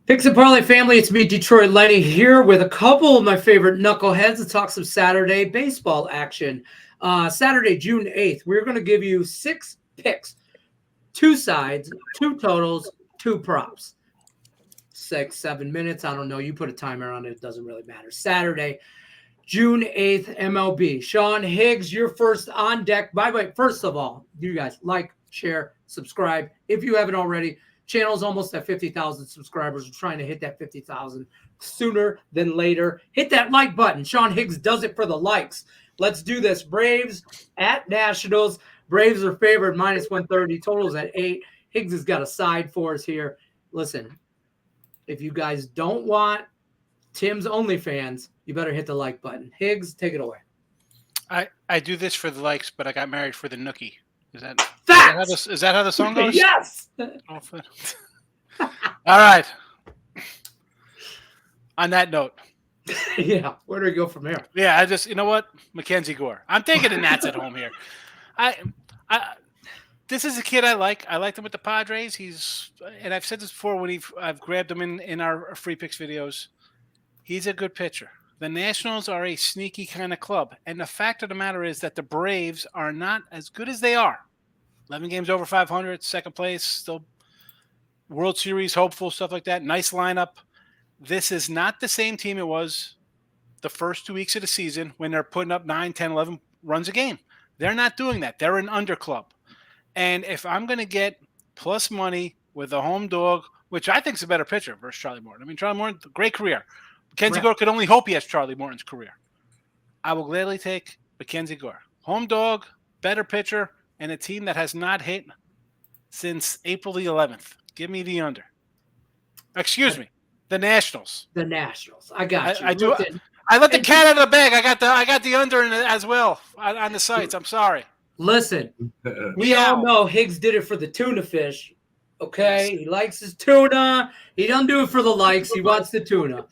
Picks and Parlay family, it's me, Detroit Lenny, here with a couple of my favorite knuckleheads to talk some Saturday baseball action. Saturday, June 8th, we're going to give you 6 picks, 2 sides, 2 totals, 2 props. 6, 7 minutes, I don't know. You put a timer on it, it doesn't really matter. Saturday, June 8th, MLB. Sean Higgs, you're first on deck. By the way, first of all, you guys like, share, subscribe. If you haven't already, channel's almost at 50,000 subscribers. We're trying to hit that 50,000 sooner than later. Hit that like button. Sean Higgs does it for the likes. Let's do this. Braves at Nationals. Braves are favored minus 130. Totals at 8. Higgs has got a side for us here. Listen, if you guys don't want Tim's OnlyFans, you better hit the like button. Higgs, take it away. I do this for the likes, but I got married for the nookie. Is that how the song goes? Yes. All right. On that note. Yeah. Where do we go from here? Yeah, you know what? Mackenzie Gore. I'm taking the Nats at home here. This is a kid I like. I liked him with the Padres. And I've said this before when I've grabbed him in our free picks videos. He's a good pitcher. The Nationals are a sneaky kind of club. And the fact of the matter is that the Braves are not as good as they are. 11 games over 500, second place, still World Series hopeful, stuff like that. Nice lineup. This is not the same team it was the first 2 weeks of the season when they're putting up 9, 10, 11 runs a game. They're not doing that. They're an under club. And if I'm going to get plus money with a home dog, which I think is a better pitcher versus Charlie Morton. I mean, Charlie Morton, great career. Mackenzie Gore could only hope he has Charlie Morton's career. I will gladly take Mackenzie Gore. Home dog, better pitcher, and a team that has not hit since April the 11th. Give me the under. Excuse me, the Nationals. The Nationals. I got you. I let the cat out of the bag. I got the under as well on the sites. I'm sorry. Listen, we all know Higgs did it for the tuna fish. Okay, he likes his tuna. He don't do it for the likes. He wants the tuna.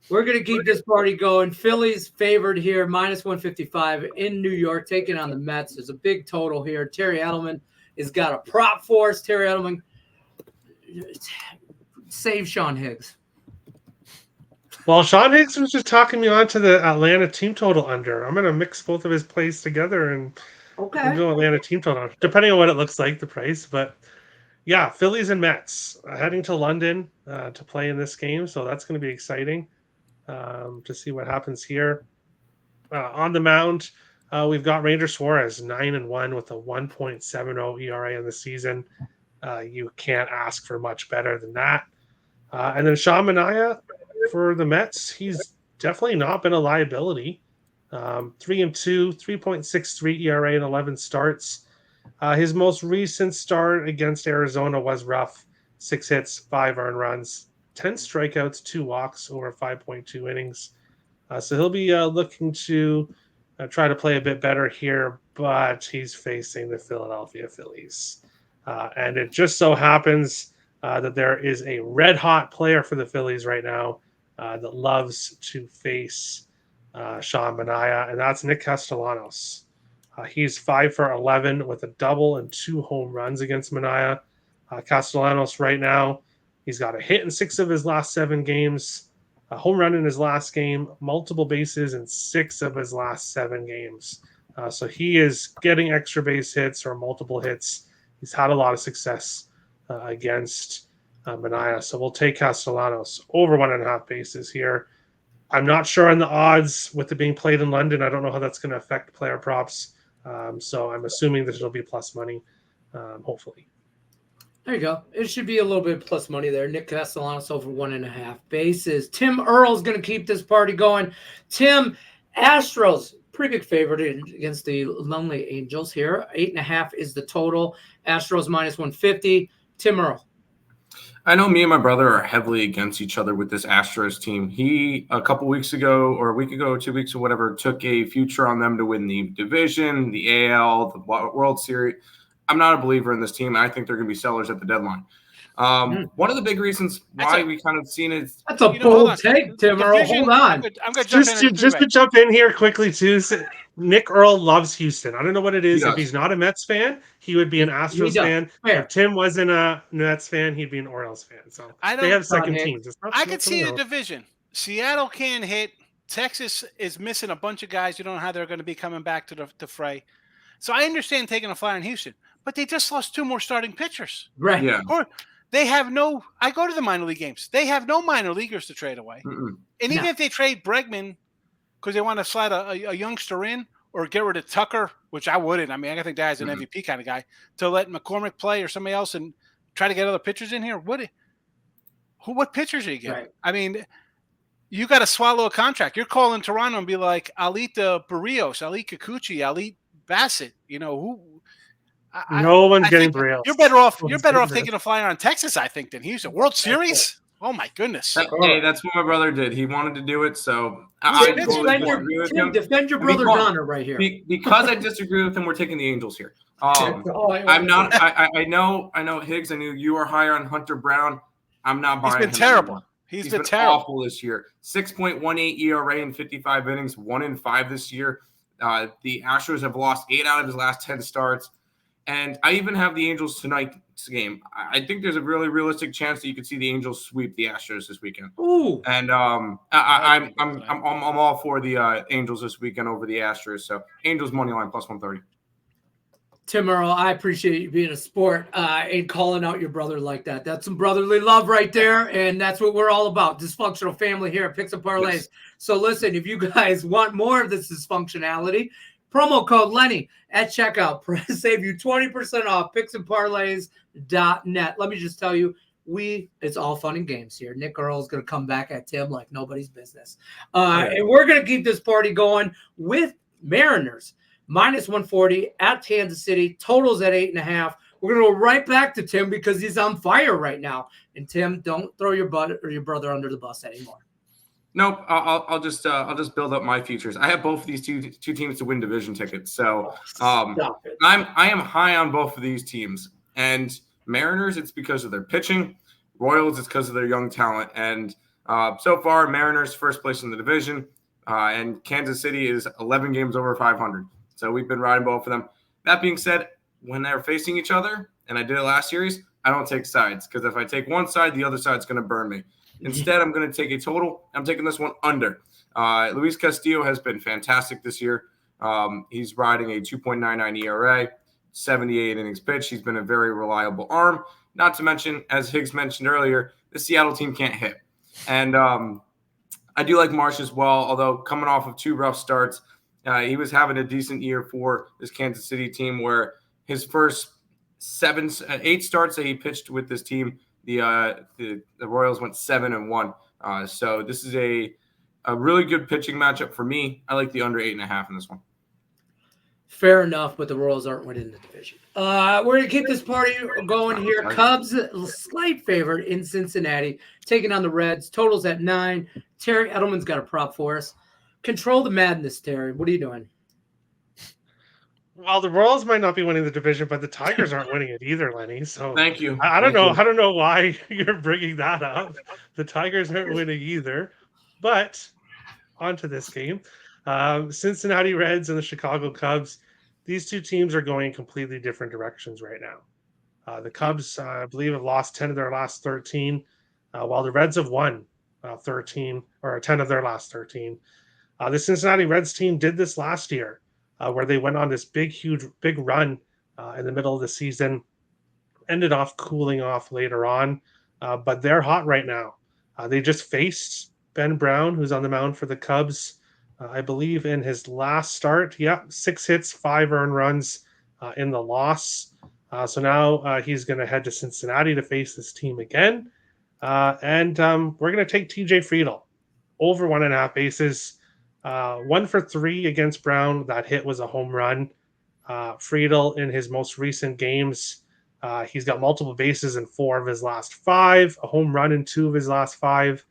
We're going to keep this party going. Phillies favored here, minus 155 in New York, taking on the Mets. There's a big total here. Terry Edelmann has got a prop for us. Terry Edelmann, save Sean Higgs. Well, Sean Higgs was just talking me on to the Atlanta team total under. I'm going to mix both of his plays together and go Atlanta team total, depending on what it looks like, the price. But yeah, Phillies and Mets heading to London to play in this game. So that's going to be exciting. To see what happens here. On the mound, we've got Ranger Suarez 9-1 with a 1.70 ERA in the season. You can't ask for much better than that. And then Sean Manaea for the Mets, he's definitely not been a liability. 3-2, 3.63 ERA in 11 starts. His most recent start against Arizona was rough. 6 hits, 5 earned runs. 10 strikeouts, 2 walks over 5.2 innings. So he'll be looking to try to play a bit better here, but he's facing the Philadelphia Phillies. And it just so happens that there is a red-hot player for the Phillies right now that loves to face Sean Manaea, and that's Nick Castellanos. He's 5 for 11 with a double and 2 home runs against Manaea. Castellanos right now, he's got a hit in 6 of his last 7 games, a home run in his last game, multiple bases in 6 of his last 7 games. So he is getting extra base hits or multiple hits. He's had a lot of success against Manaea. So we'll take Castellanos over 1.5 bases here. I'm not sure on the odds with it being played in London. I don't know how that's going to affect player props. So I'm assuming that it'll be plus money, hopefully. There you go. It should be a little bit plus money there. Nick Castellanos over 1.5 bases. Tim Earle's going to keep this party going. Tim, Astros, pretty big favorite against the Lonely Angels here. 8.5 is the total. Astros minus 150. Tim Earle. I know me and my brother are heavily against each other with this Astros team. He, a couple weeks ago, or a week ago, 2 weeks or whatever, took a future on them to win the division, the AL, the World Series. I'm not a believer in this team. I think they're going to be sellers at the deadline. One of the big reasons why we kind of seen it. That's a bold take, Tim Earle. Hold on. I'm going to jump in here quickly, too. Nick Earle loves Houston. I don't know what it is. He If does. he's not a Mets fan, he would be an Astros does. fan. Fair. If Tim wasn't a Mets fan, he'd be an Orioles fan. So they have second teams. It's not I could see the else. division. Seattle can't hit. Texas is missing a bunch of guys. You don't know how they're going to be coming back to the fray. So I understand taking a flyer in Houston, but they just lost 2 more starting pitchers. Right. Yeah. Or they have no – I go to the minor league games. They have no minor leaguers to trade away. Mm-mm. And even if they trade Bregman because they want to slide a youngster in or get rid of Tucker, which I wouldn't. I mean, I think that guy's an MVP kind of guy, to let McCormick play or somebody else and try to get other pitchers in here. What pitchers are you getting? Right. I mean, you got to swallow a contract. You're calling Toronto and be like, I'll eat the Barrios, I'll eat Kikuchi, I'll eat Bassett. You know who? No one's getting Barrios. You're better off. You're better off taking a flyer on Texas, I think, than Houston. World Series. Oh my goodness! Hey, that's what my brother did. He wanted to do it, so defend your brother Donner right here. Because I disagree with him, we're taking the Angels here. I'm not. I know. Higgs. I knew you are higher on Hunter Brown. I'm not buying. He's been terrible. He's been terrible. Awful this year. 6.18 ERA in 55 innings, 1-5 this year. The Astros have lost 8 out of his last 10 starts. And I even have the Angels tonight's game. I think there's a really realistic chance that you could see the Angels sweep the Astros this weekend. Ooh! And I'm all for the Angels this weekend over the Astros. So Angels money line plus 130. Tim Earle, I appreciate you being a sport and calling out your brother like that. That's some brotherly love right there, and that's what we're all about. Dysfunctional family here at Picks and Parlays. Yes. So listen, if you guys want more of this dysfunctionality, promo code Lenny at checkout. Save you 20% off picksandparlays.net. Let me just tell you, it's all fun and games here. Nick Earle is going to come back at Tim like nobody's business. And we're going to keep this party going with Mariners. Minus 140 at Kansas City. Totals at 8.5. We're going to go right back to Tim because he's on fire right now. And Tim, don't throw your brother under the bus anymore. Nope, I'll just build up my futures. I have both of these two teams to win division tickets, so I am high on both of these teams. And Mariners, it's because of their pitching. Royals, it's because of their young talent. And so far, Mariners first place in the division, and Kansas City is 11 games over 500. So we've been riding both of them. That being said, when they're facing each other, and I did it last series, I don't take sides because if I take one side, the other side's going to burn me. Instead, I'm going to take a total. I'm taking this one under. Luis Castillo has been fantastic this year. He's riding a 2.99 ERA, 78 innings pitched. He's been a very reliable arm. Not to mention, as Higgs mentioned earlier, the Seattle team can't hit. And I do like Marsh as well, although coming off of 2 rough starts, he was having a decent year for this Kansas City team where his first 8 starts that he pitched with this team, the Royals went 7-1. So this is a really good pitching matchup for me. I like the under 8.5 in this one. Fair enough, but the Royals aren't winning the division. We're going to keep this party going here. Cubs, slight favorite in Cincinnati, taking on the Reds. Totals at 9. Terry Edelman's got a prop for us. Control the madness, Terry. What are you doing? Well, the Royals might not be winning the division, but the Tigers aren't winning it either, Lenny. So thank you. I don't know. I don't know why you're bringing that up. The Tigers aren't winning either. But onto this game, Cincinnati Reds and the Chicago Cubs. These two teams are going in completely different directions right now. The Cubs, I believe, have lost 10 of their last 13, while the Reds have won 13 or 10 of their last 13. The Cincinnati Reds team did this last year. Where they went on this big run in the middle of the season, ended off cooling off later on, but they're hot right now. They just faced Ben Brown, who's on the mound for the Cubs, I believe in his last start. 6 hits, 5 earned runs in the loss. So now he's going to head to Cincinnati to face this team again. And we're going to take TJ Friedl over 1.5 bases. 1 for 3 against Brown. That hit was a home run. Friedl in his most recent games, he's got multiple bases in 4 of his last 5, a home run in 2 of his last 5,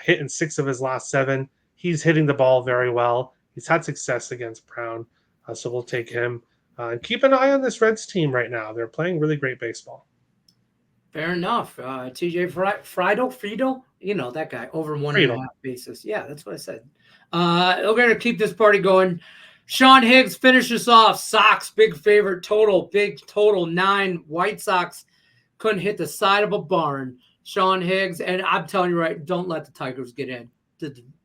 hit in 6 of his last 7. He's hitting the ball very well. He's had success against Brown, so we'll take him. And keep an eye on this Reds team right now. They're playing really great baseball. Fair enough. TJ Friedl, you know that guy, over 1.5 bases. Yeah, that's what I said. We're going to keep this party going. Sean Higgs finishes off. Sox, big favorite total, big total 9. White Sox couldn't hit the side of a barn. Sean Higgs, and I'm telling you right, don't let the Tigers get in.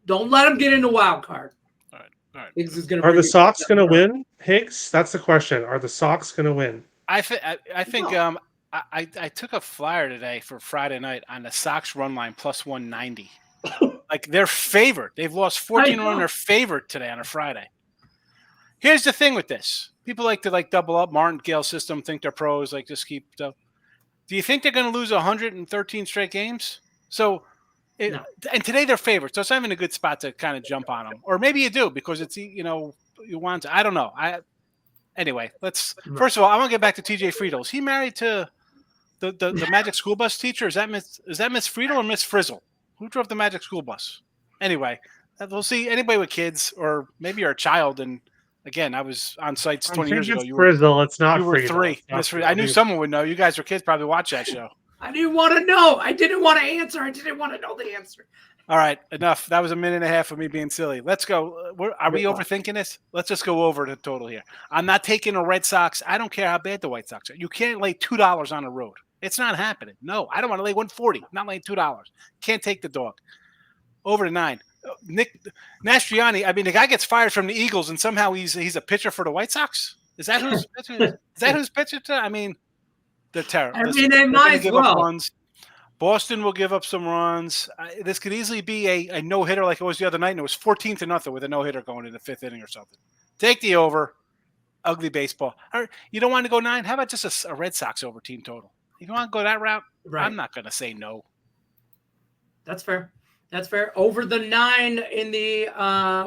Don't let them get in the wild card. All right. Higgs is going Are the Sox going to win, Higgs? That's the question. Are the Sox going to win? I think I took a flyer today for Friday night on the Sox run line plus 190. Like they're favored. They've lost 14 on their favorite today on a Friday. Here's the thing with this. People like to double up. Martingale system, think they're pros, just keep stuff. Do you think they're going to lose 113 straight games? So, and today they're favored. So it's not even a good spot to kind of jump on them. Or maybe you do because it's, you want to. I don't know. Anyway, first of all, I want to get back to TJ Friedel. Is he married to the Magic School Bus teacher? Is that Miss Friedel or Miss Frizzle? Who drove the Magic School Bus? Anyway, we'll see. Anybody with kids or maybe you're a child. And again, I was on sites 20 years ago. Frizzle. It's not. You were Friedel. 3. Miss Friedel. I knew someone would know. You guys were kids, probably watch that show. I didn't want to know. I didn't want to answer. I didn't want to know the answer. All right, enough. That was a minute and a half of me being silly. Let's go. Are we overthinking this? Let's just go over the total here. I'm not taking the Red Sox. I don't care how bad the White Sox are. You can't lay $2 on the road. It's not happening. No, I don't want to lay $140. I'm not laying $2. Can't take the dog. Over to 9. Nick Mastriani. I mean, the guy gets fired from the Eagles, and somehow he's a pitcher for the White Sox. Is that who's pitcher to? I mean, they're terrible. I mean, they might as well. Runs. Boston will give up some runs. This could easily be a no-hitter like it was the other night, and it was 14-0 with a no-hitter going in the 5th inning or something. Take the over. Ugly baseball. Or you don't want to go 9? How about just a Red Sox over team total? If you want to go that route, right. I'm not going to say no. That's fair. Over the 9 in the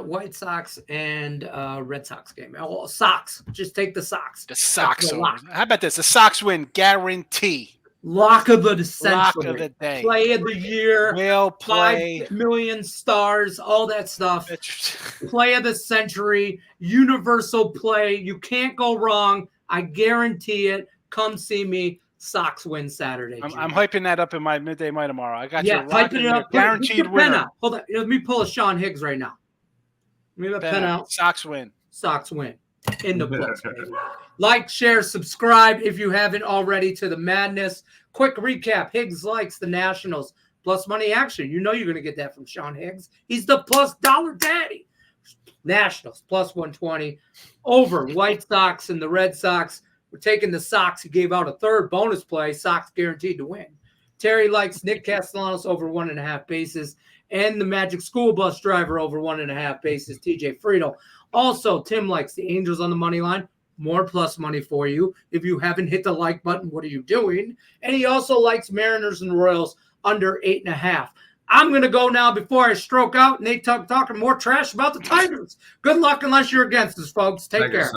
White Sox and Red Sox game. Oh, Sox. Just take the Sox. The Sox over. How about this? The Sox win guarantee. Lock of the century. Lock of the day. Play of the year. Will play. 5 million stars. All that stuff. Play of the century. Universal play. You can't go wrong. I guarantee it. Come see me. Sox win Saturday. I'm hyping that up in my midday my tomorrow. I got you. Typing it up. Guaranteed winner. Hold on. Let me pull a Sean Higgs right now. Let me pen out. Sox win. Sox win. In the books. Like, share, subscribe if you haven't already to the madness. Quick recap. Higgs likes the Nationals. Plus money action. You know you're going to get that from Sean Higgs. He's the plus dollar daddy. Nationals plus 120. Over White Sox and the Red Sox. We're taking the Sox. He gave out a 3rd bonus play. Sox guaranteed to win. Terry likes Nick Castellanos over 1.5 bases. And the Magic School Bus driver over 1.5 bases. TJ Friedel. Also, Tim likes the Angels on the money line. More plus money for you. If you haven't hit the like button, what are you doing? And he also likes Mariners and Royals under 8.5. I'm going to go now before I stroke out. Nate talking more trash about the Tigers. Good luck unless you're against us, folks. Take care.